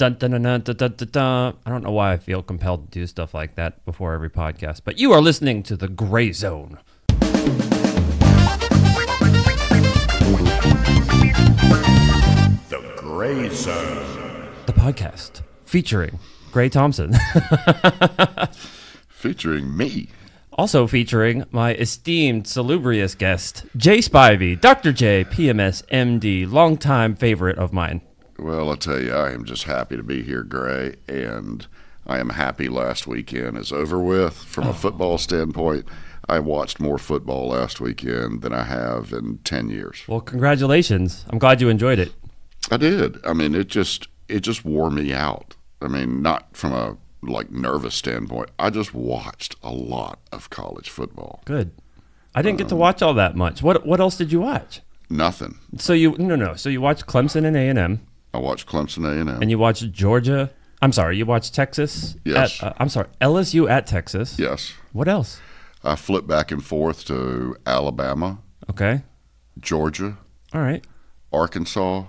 Dun, dun, dun, dun, dun, dun, dun, dun. I don't know why I feel compelled to do stuff like that before every podcast, but you are listening to the Grey Zone. The Grey Zone. The podcast featuring Gray Thompson. Featuring me. Also featuring my esteemed salubrious guest, Jay Spivey, Dr. J, PMS, MD, longtime favorite of mine. Well, I tell you, I am just happy to be here, Gray, and I am happy last weekend is over with. From a football standpoint, I watched more football last weekend than I have in 10 years. Well, congratulations. I'm glad you enjoyed it. I did. I mean, it just wore me out. I mean, not from a nervous standpoint. I just watched a lot of college football. Good. I didn't get to watch all that much. What else did you watch? Nothing. So you watched Clemson and A&M. I watched Clemson A&M. And you watched Georgia. I'm sorry, you watched Texas. Yes. LSU at Texas. Yes. What else? I flipped back and forth to Alabama. Okay. Georgia. All right. Arkansas.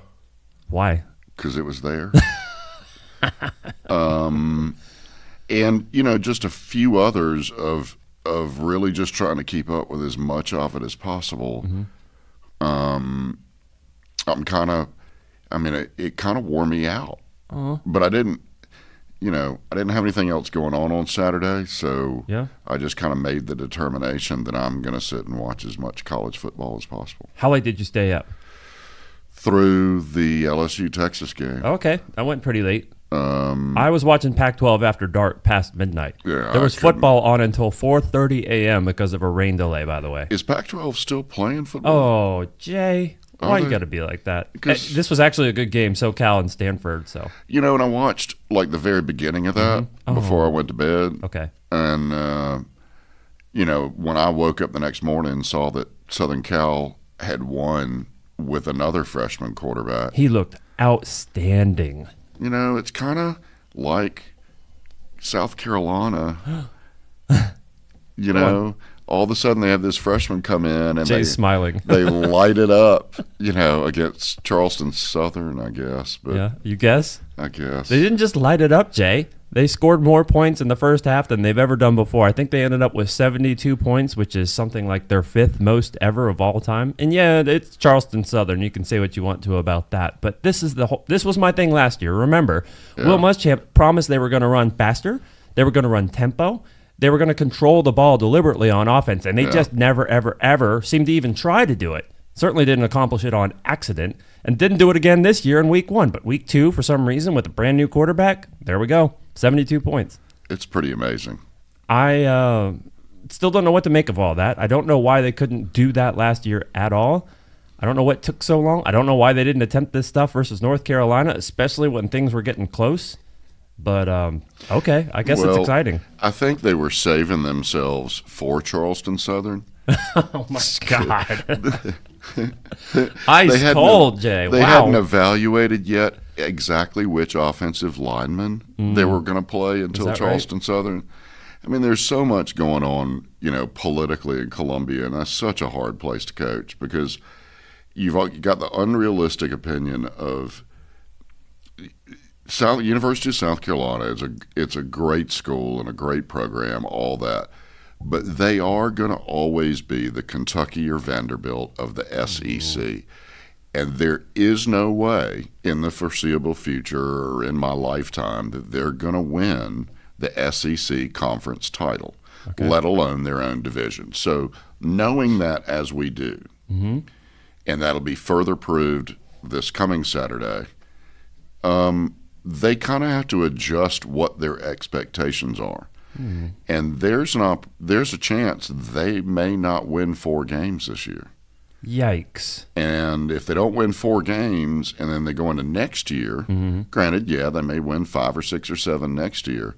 Why? Because it was there. And, just a few others of really just trying to keep up with as much of it as possible. Mm-hmm. It kind of wore me out. Uh-huh. But I didn't have anything else going on Saturday, so yeah. I just kind of made the determination that I'm going to sit and watch as much college football as possible. How late did you stay up? Through the LSU-Texas game. Okay, I went pretty late. I was watching Pac-12 after dark past midnight. Yeah, there was football on until 4:30 a.m. because of a rain delay, by the way. Is Pac-12 still playing football? Oh, Jay. Why you got to be like that? This was actually a good game, SoCal and Stanford. So and I watched the very beginning of that before I went to bed. Okay. And when I woke up the next morning and saw that Southern Cal had won with another freshman quarterback, he looked outstanding. It's kind of like South Carolina. All of a sudden they have this freshman come in and Jay's smiling. They light it up, against Charleston Southern, I guess. But yeah, you guess? I guess. They didn't just light it up, Jay. They scored more points in the first half than they've ever done before. I think they ended up with 72 points, which is something like their fifth most ever of all time. And yeah, it's Charleston Southern. You can say what you want to about that. But this was my thing last year. Remember, yeah. Will Muschamp promised they were going to run faster. They were going to run tempo. They were going to control the ball deliberately on offense, and they just never, ever, ever seemed to even try to do it. Certainly didn't accomplish it on accident, and didn't do it again this year in week 1. But week 2, for some reason, with a brand new quarterback, there we go, 72 points. It's pretty amazing. I still don't know what to make of all that. I don't know why they couldn't do that last year at all. I don't know what took so long. I don't know why they didn't attempt this stuff versus North Carolina, especially when things were getting close. But, okay, I guess it's exciting. I think they were saving themselves for Charleston Southern. Oh, my God. Ice cold, Jay. They wow. hadn't evaluated yet exactly which offensive linemen they were going to play until Charleston Southern. I mean, there's so much going on, politically in Columbia, and that's such a hard place to coach because you've got the unrealistic opinion of University of South Carolina. It's a great school and a great program, all that. But they are going to always be the Kentucky or Vanderbilt of the SEC. And there is no way in the foreseeable future or in my lifetime that they're going to win the SEC conference title, let alone their own division. So knowing that as we do, and that'll be further proved this coming Saturday, they kind of have to adjust what their expectations are. And there's a chance they may not win 4 games this year. Yikes. And if they don't win 4 games and then they go into next year, granted, they may win 5 or 6 or 7 next year,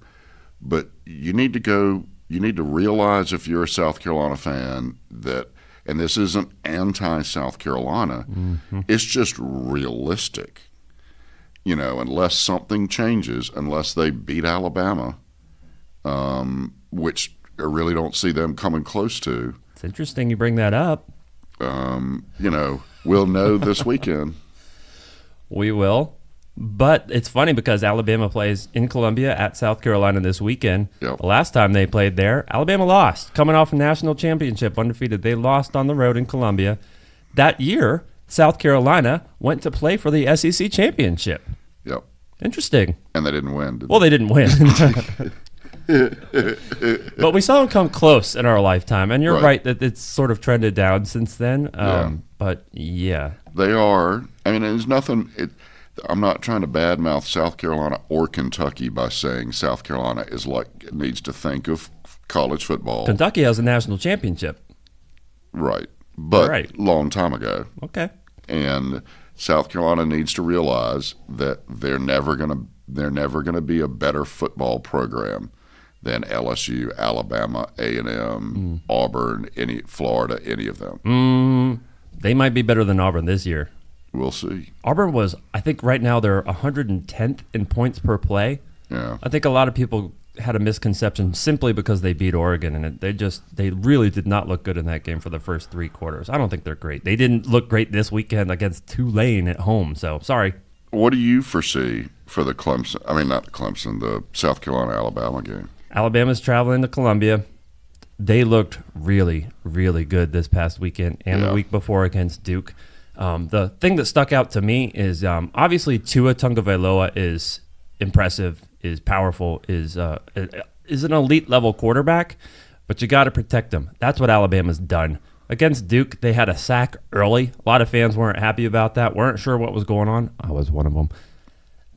but you need to realize if you're a South Carolina fan that, and this isn't anti-South Carolina, it's just realistic. Unless something changes, unless they beat Alabama, which I really don't see them coming close to. It's interesting you bring that up. We'll know this weekend. We will. But it's funny because Alabama plays in Columbia at South Carolina this weekend. Yep. The last time they played there, Alabama lost. Coming off a national championship, undefeated. They lost on the road in Columbia. That year, South Carolina went to play for the SEC championship. Yep. Interesting. And they didn't win, did Well, they didn't win. But we saw them come close in our lifetime. And you're right that it's sort of trended down since then. But, yeah. They are. I mean, there's nothing I'm not trying to badmouth South Carolina or Kentucky by saying South Carolina is needs to think of college football. Kentucky has a national championship. Right. But long time ago. Okay. And South Carolina needs to realize that they're never going to be a better football program than LSU, Alabama, A&M, Auburn, Florida, any of them. They might be better than Auburn this year. We'll see. Auburn was, I think right now they're 110th in points per play. Yeah. I think a lot of people had a misconception simply because they beat Oregon, and they really did not look good in that game for the first 3 quarters. I don't think they're great. They didn't look great this weekend against Tulane at home, so sorry. What do you foresee for the the South Carolina-Alabama game? Alabama's traveling to Columbia. They looked really, really good this past weekend and the week before against Duke. The thing that stuck out to me is obviously Tua Tagovailoa is impressive, is powerful, is an elite level quarterback, but you got to protect him. That's what Alabama's done. Against Duke, they had a sack early. A lot of fans weren't happy about that, weren't sure what was going on. I was one of them.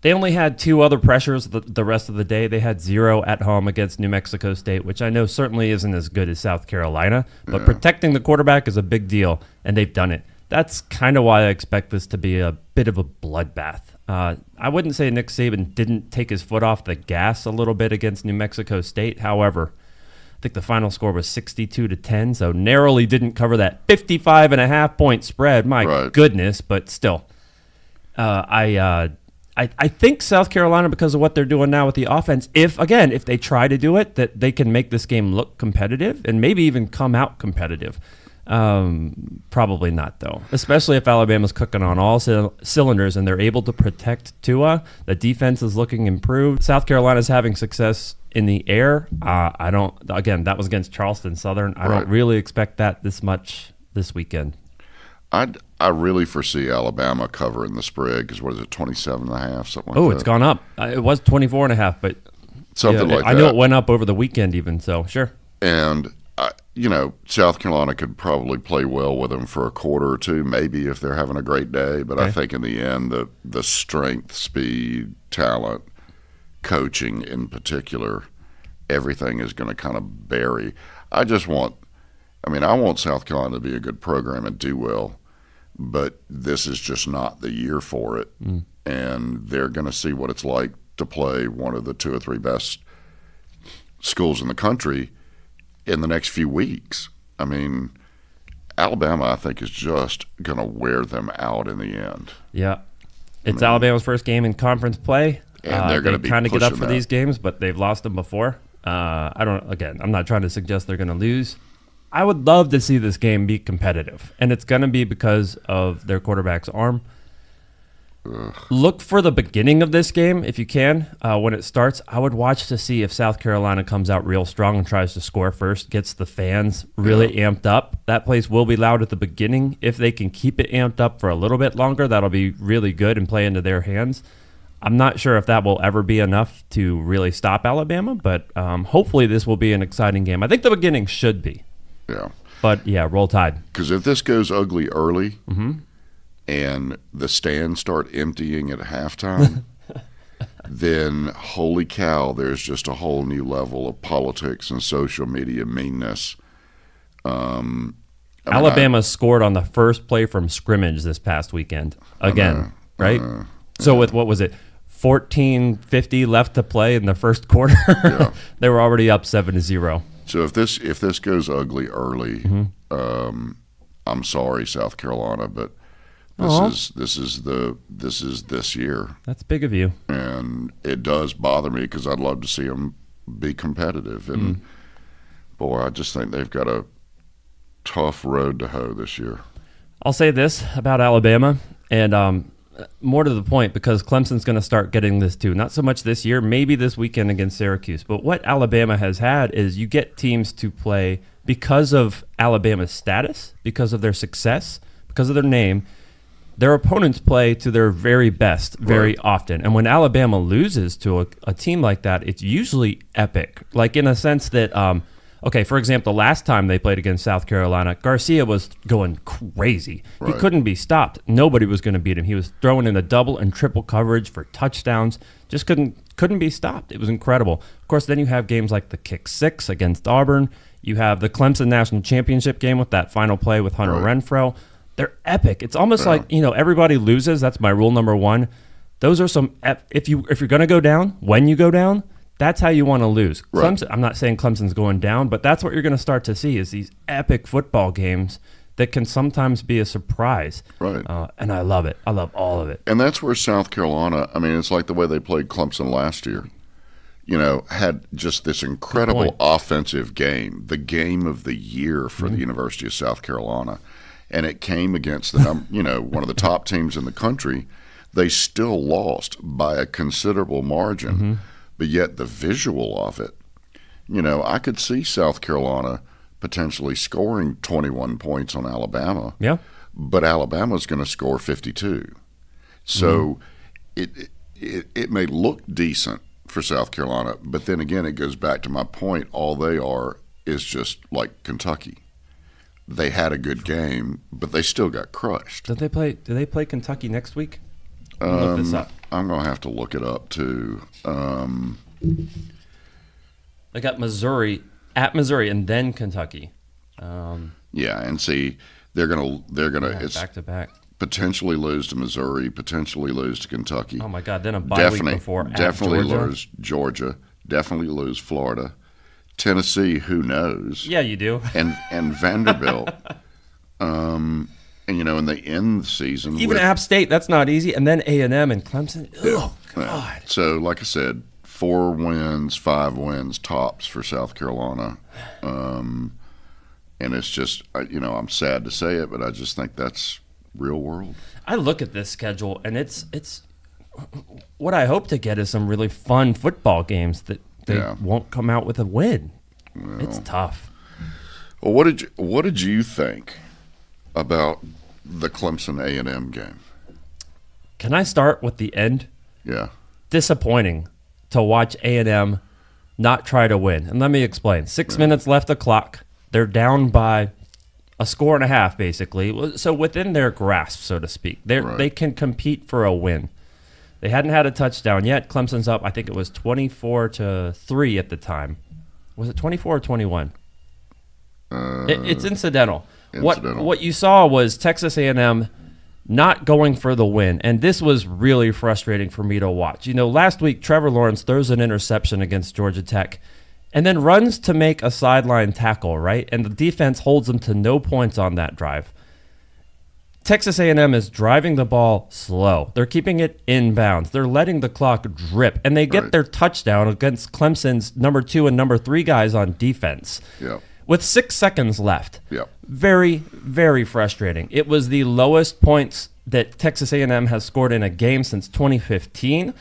They only had 2 other pressures the rest of the day. They had 0 at home against New Mexico State, which I know certainly isn't as good as South Carolina, but protecting the quarterback is a big deal, and they've done it. That's kind of why I expect this to be a bit of a bloodbath. I wouldn't say Nick Saban didn't take his foot off the gas a little bit against New Mexico State. However, I think the final score was 62-10, so narrowly didn't cover that 55.5-point spread. My goodness, but still. I think South Carolina, because of what they're doing now with the offense, if they try to do it, that they can make this game look competitive and maybe even come out competitive. Probably not, though, especially if Alabama's cooking on all cylinders and they're able to protect Tua. The defense is looking improved. South Carolina's having success in the air. That was against Charleston Southern. I don't really expect that this much this weekend. I really foresee Alabama covering the spread because, what is it, 27.5, something like that? Oh, it's gone up. It was 24.5, but something like that. I know it went up over the weekend even, so sure. And South Carolina could probably play well with them for a quarter or two, maybe if they're having a great day. But I think in the end, the strength, speed, talent, coaching in particular, everything is going to kind of bury. I want South Carolina to be a good program and do well, but this is just not the year for it. And they're going to see what it's like to play one of the 2 or 3 best schools in the country in the next few weeks. I mean, Alabama, I think, is just going to wear them out in the end. Yeah. It's Alabama's first game in conference play. And they're going to be kind of get up for these games, but they've lost them before. I'm not trying to suggest they're going to lose. I would love to see this game be competitive, and it's going to be because of their quarterback's arm. Look for the beginning of this game if you can. When it starts, I would watch to see if South Carolina comes out real strong and tries to score first, gets the fans really amped up. That place will be loud at the beginning. If they can keep it amped up for a little bit longer, that'll be really good and play into their hands. I'm not sure if that will ever be enough to really stop Alabama, but hopefully this will be an exciting game. I think the beginning should be. Yeah. But, roll Tide. Because if this goes ugly early and the stands start emptying at halftime, then holy cow, there's just a whole new level of politics and social media meanness. Alabama scored on the first play from scrimmage this past weekend. Again, right? So with, what was it, 14:50 left to play in the first quarter? They were already up 7-0. So if this goes ugly early, I'm sorry, South Carolina, but this is this year. That's big of you. And it does bother me because I'd love to see them be competitive. And boy, I just think they've got a tough road to hoe this year. I'll say this about Alabama, and more to the point, because Clemson's going to start getting this too. Not so much this year, maybe this weekend against Syracuse. But what Alabama has had is you get teams to play because of Alabama's status, because of their success, because of their name. Their opponents play to their very best very often. And when Alabama loses to a team like that, it's usually epic. Like in a sense that, okay, for example, the last time they played against South Carolina, Garcia was going crazy. He couldn't be stopped. Nobody was going to beat him. He was throwing in a double and triple coverage for touchdowns. Just couldn't be stopped. It was incredible. Of course, then you have games like the kick six against Auburn. You have the Clemson National Championship game with that final play with Hunter Renfrow. They're epic. It's almost like, everybody loses. That's my rule number one. Those are some if you're going to go down, when you go down, that's how you want to lose. Clemson, I'm not saying Clemson's going down, but that's what you're going to start to see is these epic football games that can sometimes be a surprise. Right. And I love it. I love all of it. And that's where South Carolina, I mean, it's like the way they played Clemson last year. Had just this incredible offensive game, the game of the year for the University of South Carolina. And it came against one of the top teams in the country. They still lost by a considerable margin, but yet the visual of it, I could see South Carolina potentially scoring 21 points on Alabama. Yeah. But Alabama's going to score 52. So it may look decent for South Carolina, but then again, it goes back to my point. All they are is just like Kentucky. They had a good game, but they still got crushed. Do they play Kentucky next week? Look this up. I'm going to have to look it up too. They got Missouri at Missouri and then Kentucky. Yeah, and see, they're gonna it's back to back. Potentially lose to Missouri, potentially lose to Kentucky. Oh my God! Then a bye week before. Definitely Georgia. Lose Georgia. Definitely lose Florida. Tennessee, who knows? Yeah, you do. And Vanderbilt. And they end the season. Even App State, that's not easy. And then A&M and Clemson. Oh, God. Yeah. So, like I said, 4 wins, 5 wins tops for South Carolina. And it's just, I'm sad to say it, but I just think that's real world. I look at this schedule, and it's what I hope to get is some really fun football games that they won't come out with a win. Well, it's tough. Well, what did you think about the Clemson A&M game? Can I start with the end? Yeah. Disappointing to watch A&M not try to win. And let me explain. 6 minutes left the clock. They're down by a score and a half, basically. So within their grasp, so to speak. They can compete for a win. They hadn't had a touchdown yet. Clemson's up, I think it was 24-3 at the time. Was it 24 or 21? It's incidental. What you saw was Texas A&M not going for the win, and this was really frustrating for me to watch. Last week Trevor Lawrence throws an interception against Georgia Tech and then runs to make a sideline tackle, right? And the defense holds them to no points on that drive. Texas A&M is driving the ball slow. They're keeping it inbounds. They're letting the clock drip, and they get their touchdown against Clemson's number 2 and number 3 guys on defense. Yep. With 6 seconds left. Yep. Very, very frustrating. It was the lowest points that Texas A&M has scored in a game since 2015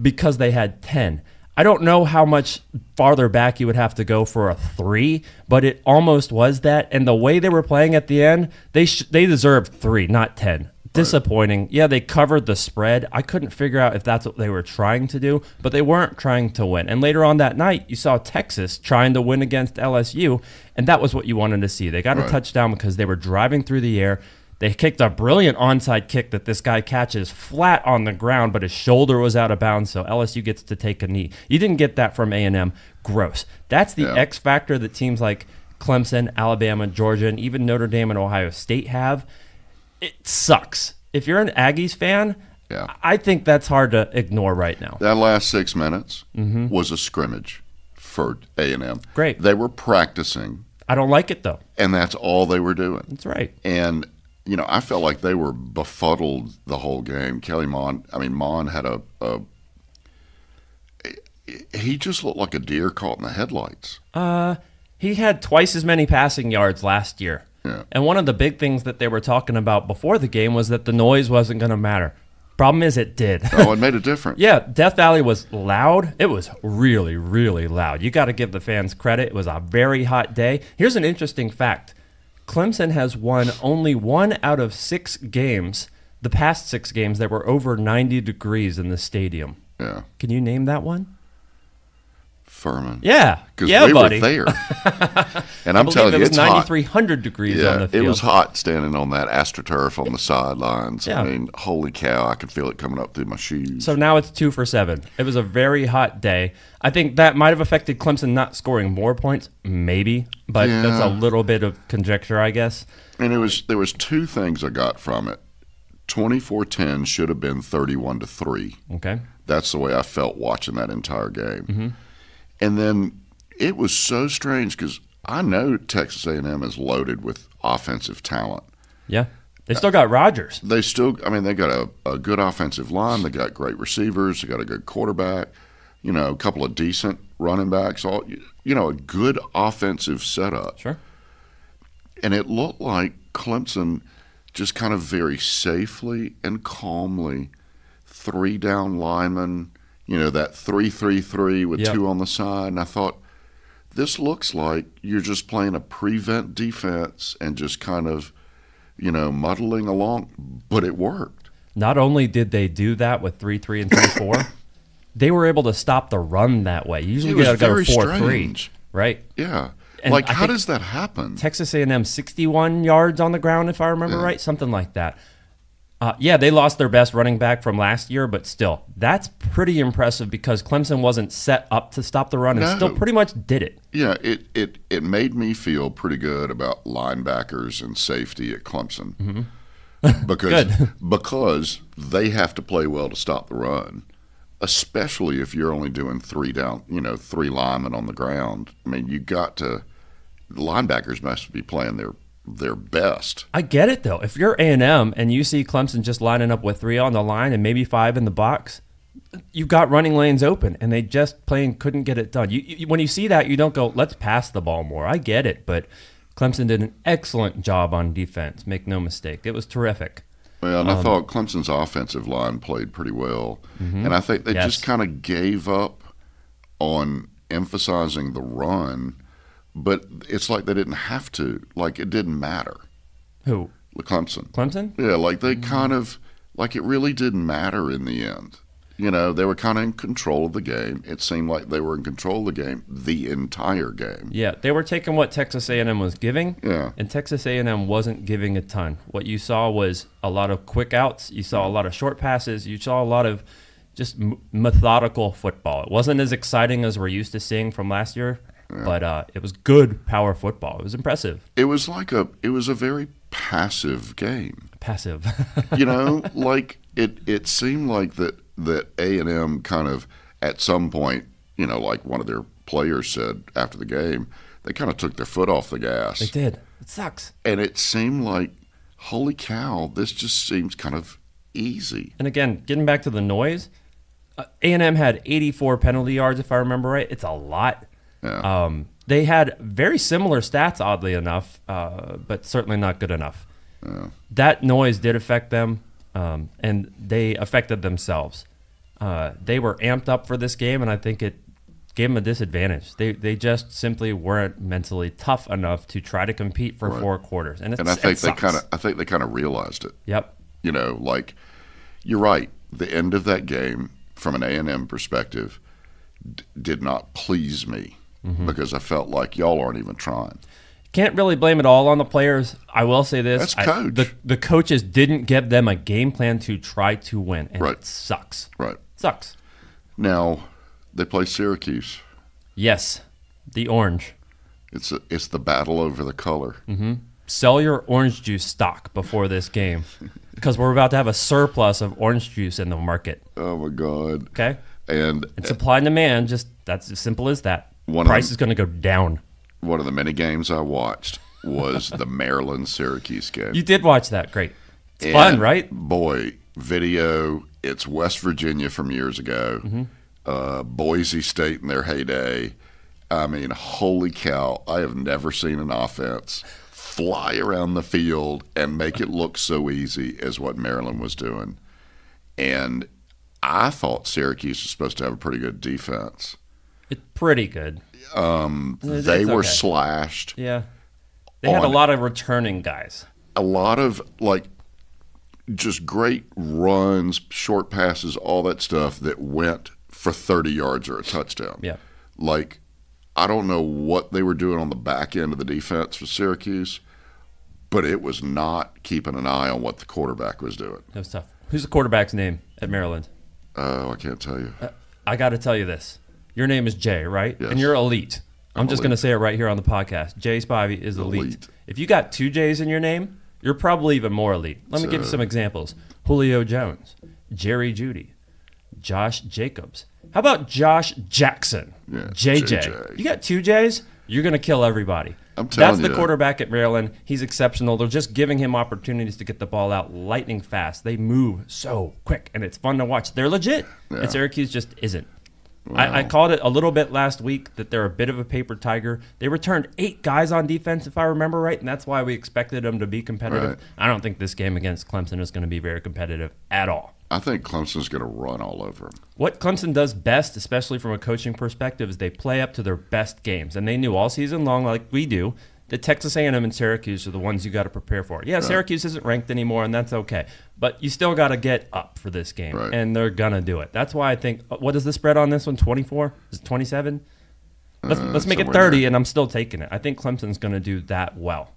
because they had 10. I don't know how much farther back you would have to go for a 3, but it almost was that. And the way they were playing at the end, they deserved 3, not 10. Disappointing. Yeah, they covered the spread. I couldn't figure out if that's what they were trying to do, but they weren't trying to win. And later on that night, you saw Texas trying to win against LSU, and that was what you wanted to see. They got a touchdown because they were driving through the air. They kicked a brilliant onside kick that this guy catches flat on the ground, but his shoulder was out of bounds, so LSU gets to take a knee. You didn't get that from A&M. Gross. That's the X factor that teams like Clemson, Alabama, Georgia, and even Notre Dame and Ohio State have. It sucks. If you're an Aggies fan, I think that's hard to ignore right now. That last 6 minutes was a scrimmage for A&M. Great. They were practicing. I don't like it, though. And that's all they were doing. That's right. And I felt like they were befuddled the whole game. Mon had he just looked like a deer caught in the headlights. He had twice as many passing yards last year. Yeah. And one of the big things that they were talking about before the game was that the noise wasn't going to matter. Problem is, it did. Oh, it made a difference. Yeah, Death Valley was loud. It was really, really loud. You got to give the fans credit. It was a very hot day. Here's an interesting fact. Clemson has won only 1 out of 6 games, the past 6 games, that were over 90 degrees in the stadium. Yeah. Can you name that one? Furman. Yeah. Because yeah, we buddy. were there. And I'm telling you, it's hot. It was 9,300 degrees on the field. It was hot standing on that AstroTurf on the sidelines. Yeah. I mean, holy cow, I could feel it coming up through my shoes. So now it's 2 for 7. It was a very hot day. I think that might have affected Clemson not scoring more points, maybe, but that's a little bit of conjecture, I guess. And there was 2 things I got from it. 24-10 should have been 31-3. Okay. That's the way I felt watching that entire game. And then it was so strange because I know Texas A&M is loaded with offensive talent. Yeah. They still got Rodgers. They got a good offensive line. They got great receivers. They got a good quarterback, a couple of decent running backs, a good offensive setup. Sure. And it looked like Clemson just kind of very safely and calmly, 3 down linemen, that 3-3-3 with 2 on the side. And I thought, this looks like you're just playing a prevent defense and just kind of, muddling along. But it worked. Not only did they do that with 3-3 and 3-4, they were able to stop the run that way. Usually you got to go 4-3, right? Yeah. And how does that happen? Texas A&M 61 yards on the ground, if I remember right, something like that. They lost their best running back from last year, but still, that's pretty impressive because Clemson wasn't set up to stop the run and still pretty much did it. Yeah, it made me feel pretty good about linebackers and safety at Clemson because they have to play well to stop the run, especially if you're only doing 3 down, 3 linemen on the ground. I mean, the linebackers must be playing their best. I get it, though. If you're A&M and you see Clemson just lining up with 3 on the line and maybe 5 in the box, you've got running lanes open, and they just couldn't get it done. When you see that, you don't go, let's pass the ball more. I get it, but Clemson did an excellent job on defense. Make no mistake. It was terrific. Well, and I thought Clemson's offensive line played pretty well. And I think they just kind of gave up on emphasizing the run. But it's like they didn't have to. Like, it didn't matter. Who? Clemson. Clemson? Yeah, like they kind of, like it really didn't matter in the end. They were kind of in control of the game. It seemed like they were in control of the game the entire game. Yeah, they were taking what Texas A&M was giving, Yeah. and Texas A&M wasn't giving a ton. What you saw was a lot of quick outs. You saw a lot of short passes. You saw a lot of just methodical football. It wasn't as exciting as we're used to seeing from last year. Yeah. But it was good power football. It was impressive. It was a very passive game. Passive. Like it seemed like that A&M kind of at some point, like one of their players said after the game, they kind of took their foot off the gas. They did. It sucks. And it seemed like, holy cow, this just seems kind of easy. And again, getting back to the noise, A&M had 84 penalty yards, if I remember right. It's a lot. Yeah. They had very similar stats, oddly enough, but certainly not good enough. Yeah. That noise did affect them, and they affected themselves. They were amped up for this game, and I think it gave them a disadvantage. They just simply weren't mentally tough enough to try to compete for 4 quarters. And I think they kind of realized it. Yep. Like you're right. The end of that game, from an A&M perspective, did not please me. Because I felt like y'all aren't even trying. Can't really blame it all on the players. I will say this. That's coach. The coaches didn't give them a game plan to try to win, and it sucks. Right. Sucks. Now, they play Syracuse. Yes, the orange. It's the battle over the color. Sell your orange juice stock before this game because we're about to have a surplus of orange juice in the market. Oh, my God. Okay? And supply and demand, that's as simple as that. Price is going to go down. One of the many games I watched was the Maryland-Syracuse game. You did watch that. Great. It's fun, right? Boy, video. It's West Virginia from years ago. Boise State in their heyday. I mean, holy cow. I have never seen an offense fly around the field and make it look so easy as what Maryland was doing. And I thought Syracuse was supposed to have a pretty good defense. It's pretty good. They were slashed. Yeah. They had a lot of returning guys. A lot of, like, just great runs, short passes, all that stuff that went for 30 yards or a touchdown. Yeah. Like, I don't know what they were doing on the back end of the defense for Syracuse, but it was not keeping an eye on what the quarterback was doing. That was tough. Who's the quarterback's name at Maryland? Oh, I can't tell you. I got to tell you this. Your name is Jay, right? Yes. And you're elite. I'm just going to say it right here on the podcast. Jay Spivey is elite. If you got 2 J's in your name, you're probably even more elite. Let me give you some examples. Julio Jones, Jerry Jeudy, Josh Jacobs. How about Josh Jackson? Yeah, JJ. You got 2 J's, you're going to kill everybody. I'm telling you. That's the quarterback at Maryland. He's exceptional. They're just giving him opportunities to get the ball out lightning fast. They move so quick, and it's fun to watch. They're legit, and Syracuse just isn't. Wow. I called it a little bit last week that they're a bit of a paper tiger. They returned 8 guys on defense, if I remember right, and that's why we expected them to be competitive. Right. I don't think this game against Clemson is going to be very competitive at all. I think Clemson's going to run all over them. What Clemson does best, especially from a coaching perspective, is they play up to their best games. And they knew all season long, like we do, that Texas A&M and Syracuse are the ones you got to prepare for. Yeah, Syracuse isn't ranked anymore, and that's okay. But you still got to get up for this game, and they're going to do it. That's why I think, what is the spread on this one, 24? Is it 27? Let's make it 30, and I'm still taking it. I think Clemson's going to do that well.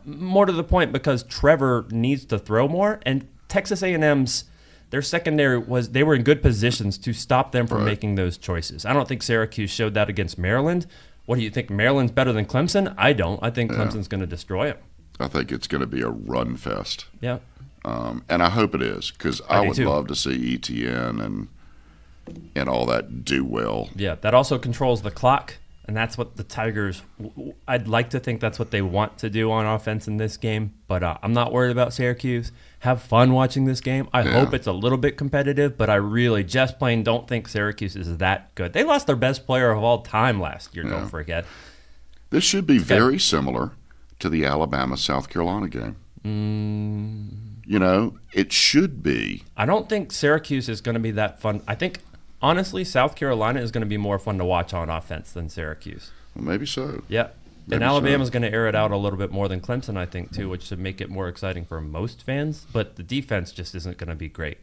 More to the point, because Trevor needs to throw more, and Texas A&M's, their secondary they were in good positions to stop them from making those choices. I don't think Syracuse showed that against Maryland. What do you think? Maryland's better than Clemson? I don't. I think Clemson's going to destroy them. I think it's going to be a run fest. Yeah. And I hope it is, because I would love to see ETN and all that do well. Yeah, that also controls the clock, and that's what the Tigers – I'd like to think that's what they want to do on offense in this game, but I'm not worried about Syracuse. Have fun watching this game. I hope it's a little bit competitive, but I really just plain don't think Syracuse is that good. They lost their best player of all time last year, don't forget. This should be very similar to the Alabama-South Carolina game. You know, it should be. I don't think Syracuse is going to be that fun. I think, honestly, South Carolina is going to be more fun to watch on offense than Syracuse. Well, maybe so. Yeah. And Alabama's going to air it out a little bit more than Clemson, I think, too, which should make it more exciting for most fans. But the defense just isn't going to be great.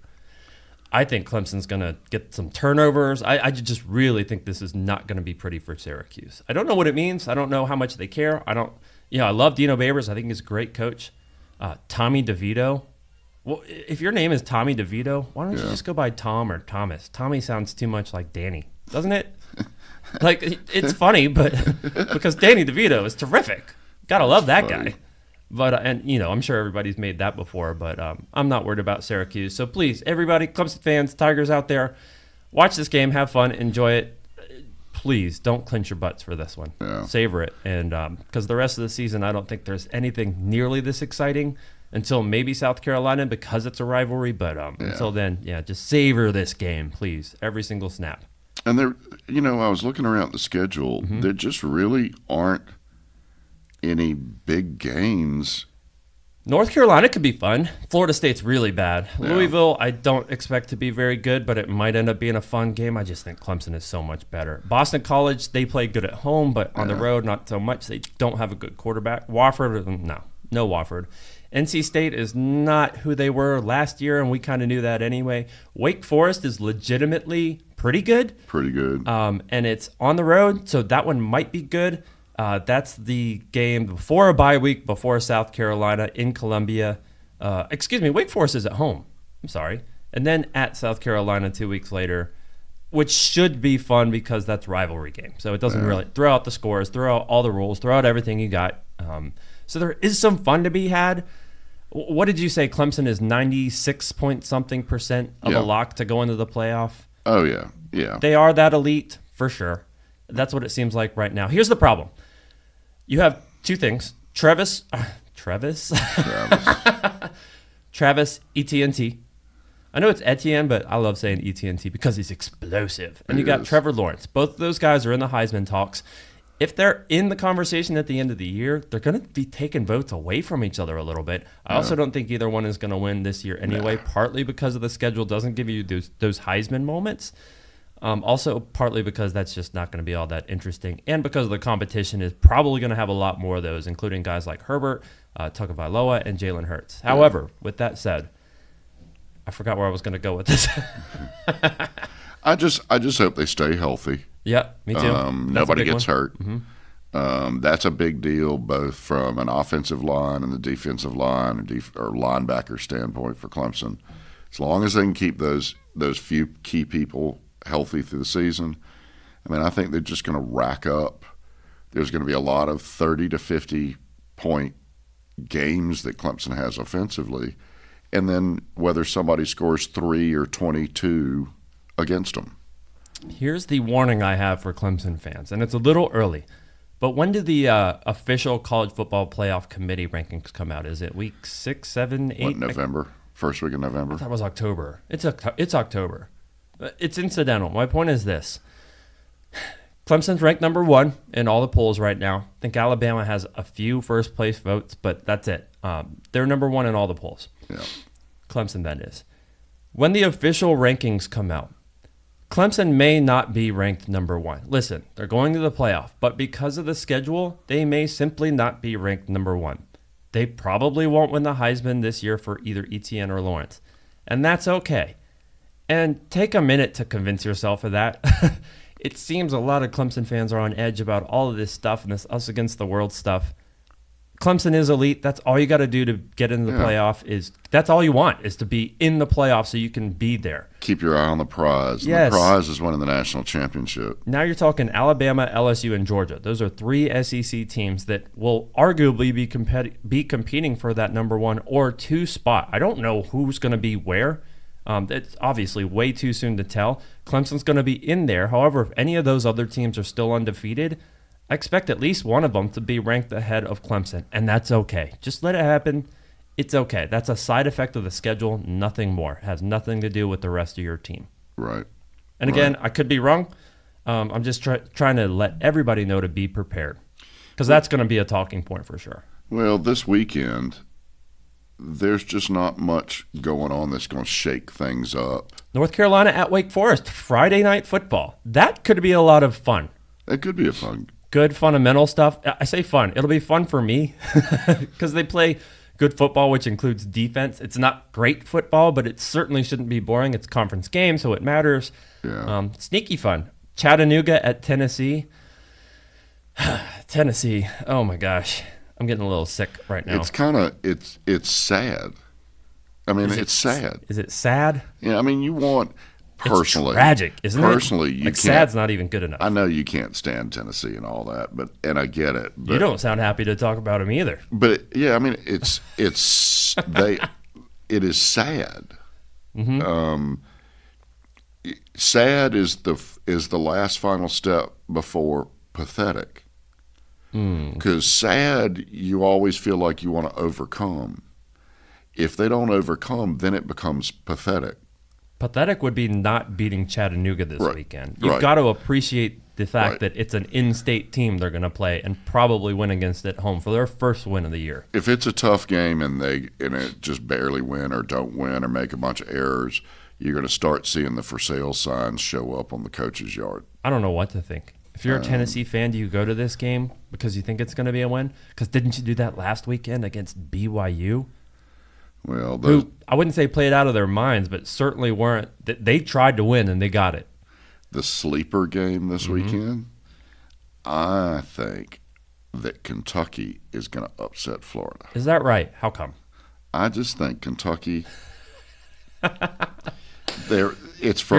I think Clemson's going to get some turnovers. I just really think this is not going to be pretty for Syracuse. I don't know what it means. I don't know how much they care. I love Dino Babers. I think he's a great coach. Tommy DeVito. Well, if your name is Tommy DeVito, why don't you just go by Tom or Thomas? Tommy sounds too much like Danny, doesn't it? Like, it's funny, but because Danny DeVito is terrific. Gotta love that guy. But I'm sure everybody's made that before, but I'm not worried about Syracuse. So please, everybody, Clemson fans, Tigers out there, watch this game, have fun, enjoy it. Please don't clench your butts for this one. Yeah. Savor it. And because the rest of the season, I don't think there's anything nearly this exciting until maybe South Carolina, because it's a rivalry. But until then, just savor this game, please, every single snap. And I was looking around the schedule. There just really aren't any big games. North Carolina could be fun. Florida State's really bad. Yeah. Louisville, I don't expect to be very good, but it might end up being a fun game. I just think Clemson is so much better. Boston College, they play good at home, but on the road, not so much. They don't have a good quarterback. Wofford, no Wofford. NC State is not who they were last year, and we kind of knew that anyway. Wake Forest is legitimately pretty good. Pretty good. And it's on the road, so that one might be good. That's the game before a bye week, before South Carolina in Columbia. Wake Forest is at home. I'm sorry. And then at South Carolina 2 weeks later, which should be fun because that's rivalry game. So it doesn't really throw out the scores, throw out all the rules, throw out everything you got. So there is some fun to be had. What did you say? Clemson is 96-point-something% of a lock to go into the playoff? Oh, yeah. Yeah. They are that elite, for sure. That's what it seems like right now. Here's the problem. You have two things. Travis, ETNT. I know it's Etienne, but I love saying ETNT because he's explosive. And you got Trevor Lawrence. Both of those guys are in the Heisman talks. if they're in the conversation at the end of the year, they're going to be taking votes away from each other a little bit. I also don't think either one is going to win this year anyway, partly because of the schedule doesn't give you those Heisman moments. Also, partly because that's just not going to be all that interesting, and because the competition is probably going to have a lot more of those, including guys like Herbert, Tagovailoa, and Jalen Hurts. However, with that said, I forgot where I was going to go with this. I just hope they stay healthy. Yeah, me too. Nobody gets hurt. That's a big deal, both from an offensive line and the defensive line or linebacker standpoint for Clemson. As long as they can keep those few key people healthy through the season, I mean, I think they're just going to rack up. There's going to be a lot of 30 to 50 point games that Clemson has offensively, and then whether somebody scores 3 or 22 against them. Here's the warning I have for Clemson fans, and it's a little early, but when did the official college football playoff committee rankings come out? Is it week 6, 7, 8? What, November? First week of November? That was October. It's October. It's incidental. My point is this. Clemson's ranked number 1 in all the polls right now. I think Alabama has a few first-place votes, but that's it. They're number 1 in all the polls. Yeah. Clemson, that is. When the official rankings come out, Clemson may not be ranked number 1. Listen, they're going to the playoff, but because of the schedule, they may simply not be ranked number 1. They probably won't win the Heisman this year for either Etienne or Lawrence, and that's okay. And take a minute to convince yourself of that. It seems a lot of Clemson fans are on edge about all of this stuff and this us against the world stuff. Clemson is elite. That's all you got to do to get into the playoff. That's all you want, is to be in the playoff so you can be there. Keep your eye on the prize. Yes. The prize is winning the national championship. Now you're talking Alabama, LSU, and Georgia. Those are 3 SEC teams that will arguably be competing for that number 1 or 2 spot. I don't know who's going to be where. It's obviously way too soon to tell. Clemson's going to be in there. However, if any of those other teams are still undefeated, I expect at least one of them to be ranked ahead of Clemson, and that's okay. Just let it happen. It's okay. That's a side effect of the schedule, nothing more. It has nothing to do with the rest of your team. Right. And again, I could be wrong. I'm just trying to let everybody know to be prepared, because that's going to be a talking point for sure. Well, this weekend, there's just not much going on that's going to shake things up. North Carolina at Wake Forest, Friday night football. That could be a lot of fun. It could be a fun. Good fundamental stuff. I say fun. It'll be fun for me because they play good football, which includes defense. It's not great football, but it certainly shouldn't be boring. It's a conference game, so it matters. Yeah. Sneaky fun. Chattanooga at Tennessee. Tennessee. Oh my gosh. I'm getting a little sick right now. It's sad. I mean, it's sad. Is it sad? Yeah, I mean, you want personally. It's tragic, isn't personally, it? you like can't, sad's not even good enough. I know you can't stand Tennessee and all that, and I get it. But, you don't sound happy to talk about them either. But yeah, I mean, it is sad. Mm-hmm. Sad is the last final step before pathetic. Because sad, you always feel like you want to overcome. If they don't overcome, then it becomes pathetic. Pathetic would be not beating Chattanooga this weekend. You've Right. got to appreciate the fact Right. that it's an in-state team they're going to play and probably win against at home for their first win of the year. If it's a tough game and it just barely win or don't win or make a bunch of errors, you're going to start seeing the for sale signs show up on the coach's yard. I don't know what to think. If you're a Tennessee fan, do you go to this game because you think it's going to be a win? Because didn't you do that last weekend against BYU? Well, Who I wouldn't say played out of their minds, but certainly weren't. They tried to win and they got it. the sleeper game this weekend, I think that Kentucky is going to upset Florida. Is that right? How come? I just think Kentucky. Here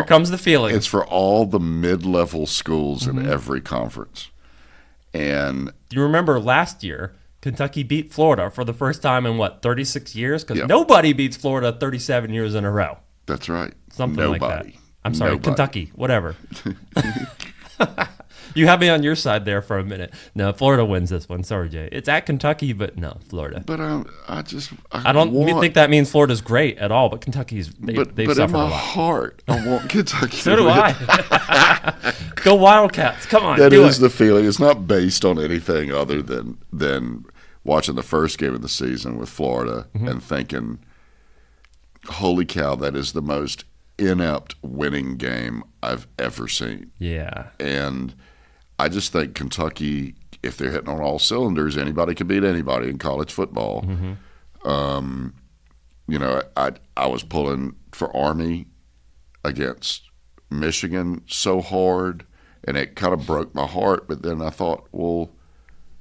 comes the feeling. It's for all the mid-level schools in every conference. And do you remember last year, Kentucky beat Florida for the first time in, 36 years? Because Yep. nobody beats Florida 37 years in a row. that's right. Something like that. Nobody. I'm sorry, Nobody. Kentucky, whatever. You had me on your side there for a minute. No, Florida wins this one. Sorry, Jay. It's at Kentucky, but no, Florida. But I don't want, think that means Florida's great at all, but Kentucky's they've but suffered in my a lot. heart, I want Kentucky. So to do win. I. Go Wildcats. Come on, That do is it. the feeling. It's not based on anything other than watching the first game of the season with Florida and thinking, holy cow, that is the most inept winning game I've ever seen. Yeah. And I just think Kentucky, if they're hitting on all cylinders, anybody can beat anybody in college football. You know, I was pulling for Army against Michigan so hard, and it kind of broke my heart. But then I thought, well,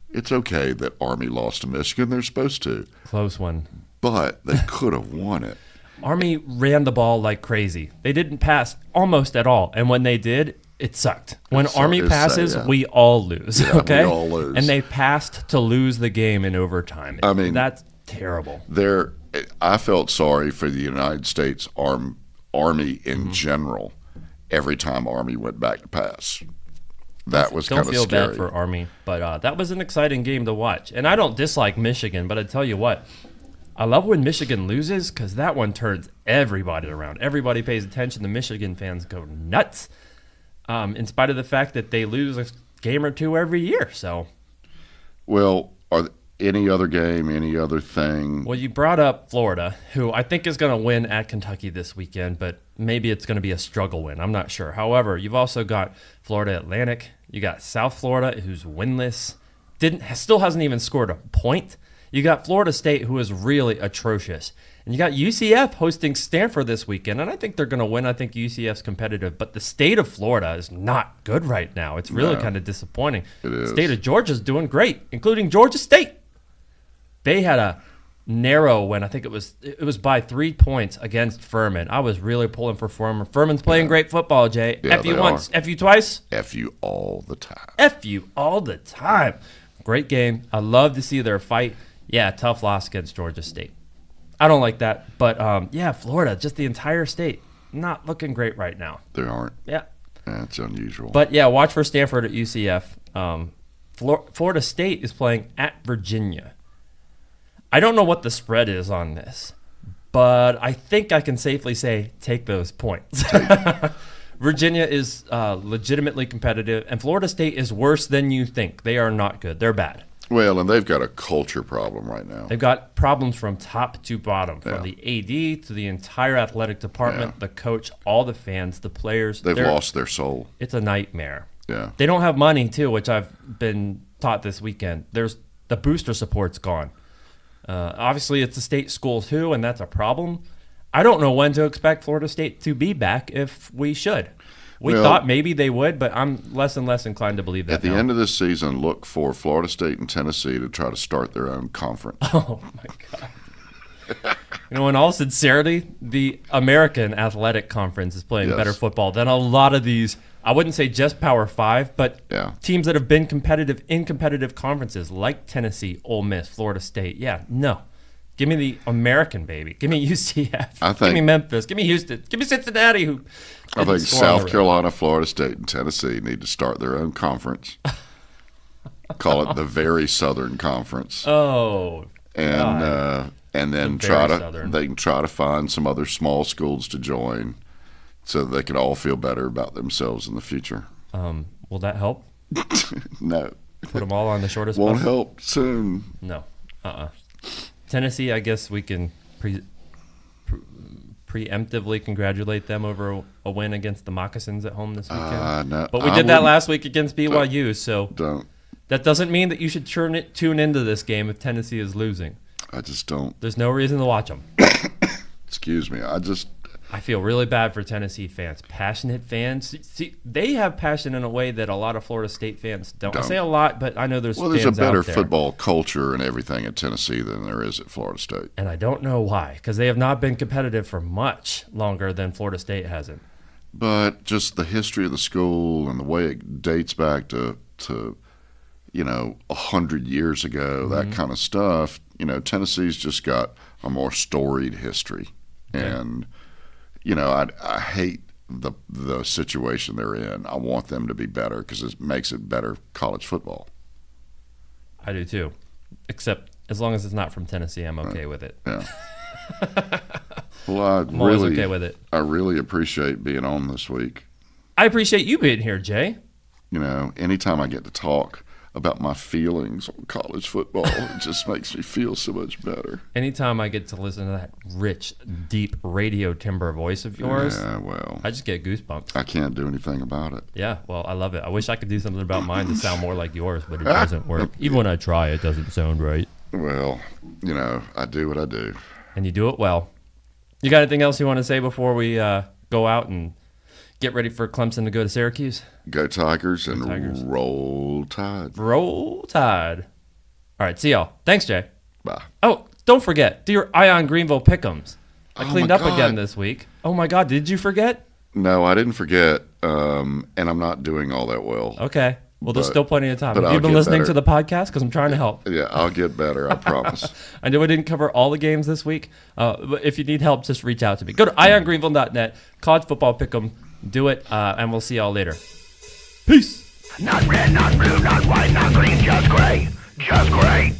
it's okay that Army lost to Michigan. They're supposed to. Close one. But they could have won it. Army ran the ball like crazy. They didn't pass almost at all. And when they did, it sucked. When Army passes, we all lose. Yeah, okay? we all lose. And they passed to lose the game in overtime. I mean, that's terrible. I felt sorry for the United States Army in general every time Army went back to pass. That was kind of scary. Don't feel bad for Army, but that was an exciting game to watch. And I don't dislike Michigan, but I tell you what, I love when Michigan loses because that one turns everybody around. Everybody pays attention. The Michigan fans go nuts, in spite of the fact that they lose a game or two every year. So, well, any other game, any other thing? Well, you brought up Florida, who I think is going to win at Kentucky this weekend, but maybe it's going to be a struggle win. I'm not sure. However, you've also got Florida Atlantic. You got South Florida, who's winless, still hasn't even scored a point. You got Florida State, who is really atrocious. And you got UCF hosting Stanford this weekend, and I think they're going to win. I think UCF's competitive, but the state of Florida is not good right now. It's really kind of disappointing. It is. The state of Georgia's doing great, including Georgia State. They had a narrow win. I think it was by 3 points against Furman. I was really pulling for Furman. Furman's playing great football, Jay. Yeah, F you they once, are. F you twice. F you all the time. F you all the time. Great game. I love to see their fight. Yeah, tough loss against Georgia State. I don't like that. But, yeah, Florida, just the entire state, not looking great right now. They aren't. Yeah. That's unusual. But, yeah, watch for Stanford at UCF. Florida State is playing at Virginia. I don't know what the spread is on this, but I think I can safely say take those points. Virginia is legitimately competitive, and Florida State is worse than you think. They are not good. They're bad. Well, and they've got a culture problem right now. They've got problems from top to bottom, from the AD to the entire athletic department, the coach, all the fans, the players. They've lost their soul. It's a nightmare. Yeah. They don't have money, too, which I've been taught this weekend. The booster support's gone. Obviously, it's a state school, too, and that's a problem. I don't know when to expect Florida State to be back if we should. We thought maybe they would, but I'm less and less inclined to believe that At the end of this season, look for Florida State and Tennessee to try to start their own conference. Oh, my God. In all sincerity, the American Athletic Conference is playing better football than a lot of these, I wouldn't say just Power 5, but teams that have been competitive in competitive conferences like Tennessee, Ole Miss, Florida State. Yeah, no. Give me the American, baby. Give me UCF. Give me Memphis. Give me Houston. Give me Cincinnati. I think South Carolina, Florida State, and Tennessee need to start their own conference. Call it the Very Southern Conference. Oh, and then they can try to find some other small schools to join, so that they can all feel better about themselves in the future. Will that help? No. Put them all on the shortest Won't bus? help soon. No. Tennessee, I guess we can preemptively congratulate them over a win against the Moccasins at home this weekend. No, but we did that last week against BYU, so don't. That doesn't mean that you should tune into this game if Tennessee is losing. I just don't. There's no reason to watch them. Excuse me. I feel really bad for Tennessee fans. Passionate fans. See, they have passion in a way that a lot of Florida State fans don't. I say a lot, but I know there's there's a better football culture and everything at Tennessee than there is at Florida State. And I don't know why, because they have not been competitive for much longer than Florida State hasn't. But just the history of the school and the way it dates back to 100 years ago, that kind of stuff. Tennessee's just got a more storied history, and I hate the situation they're in. I want them to be better because it makes it better college football. I do too, except as long as it's not from Tennessee, I'm okay with it. Yeah. Well, I'm always okay with it. I really appreciate being on this week. I appreciate you being here, Jay. You know, anytime I get to talk about my feelings on college football, it just makes me feel so much better. Anytime I get to listen to that rich, deep radio timbre voice of yours, Yeah, well, I just get goosebumps. I can't do anything about it. Yeah, well, I love it. I wish I could do something about mine to sound more like yours, but it doesn't work. Even when I try, it doesn't sound right. Well, you know, I do what I do. And you do it well. You got anything else you want to say before we go out and get ready for Clemson to go to Syracuse? Go Tigers and Tigers. roll Tide. Roll Tide. All right, see y'all. Thanks, Jay. Bye. Oh, don't forget, do your Ion Greenville pick'ems. I Oh, cleaned my up God. again this week. Oh my God, did you forget? No, I didn't forget, and I'm not doing all that well. Okay. Well, there's But- still plenty of time. but Have you I'll been get listening better. to the podcast? Because I'm trying to help. Yeah, I'll get better, I promise. I know I didn't cover all the games this week, but if you need help, just reach out to me. Go to iongreenville.net, college football pick'em, do it, and we'll see y'all later. Peace. Not red, not blue, not white, not green, just gray. Just gray.